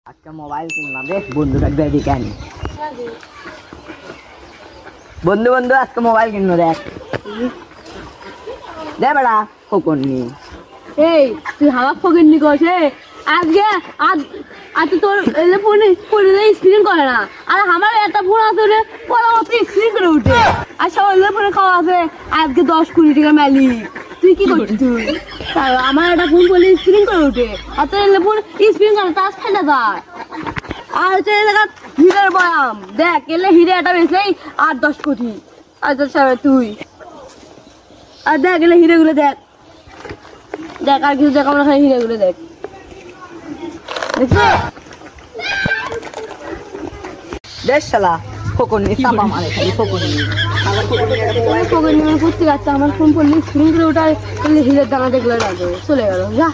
আজকে মোবাইল কিনলাম রে বন্ধু থাকবে এদিকে আনি বন্ধু বন্ধু আজকে মোবাইল কিনলো দেখ দে বেড়া কখন নি এই তুই হাওয়া ফকিরনি করছে আজকে আজ তোর ফোনে ফোনে স্ক্রিন করে না আর আমার একটা ফোন আছে রে পরে অত স্ক্রিন করে উঠে আর সবাই ফোনে খাওয়া আছে আজকে 10-20 টাকা মালিক তুই কি করছিস তুই আমার একটা ফোন বলে স্ক্রিন করে উঠে আর তোর ফোন স্ক্রিন করে তাস ফেলে যায় আর হচ্ছে এলাকা হিরের বয়াম দেখ এলে হিরে একটা বেশি 8-10 কোটি আর তোর সাথে তুই আর দেখ এলে হিরেগুলো দেখ দেখ আর কিছু দেখ আমরা হিরে গুলো দেখ দেখ শালা কখন নি চাপা মারে খালি কখন নি করতে যাচ্ছে আমার ফোন করলে স্ক্রিন করে ওটাই হিরের দানা দেখলে লাগে চলে গেল যা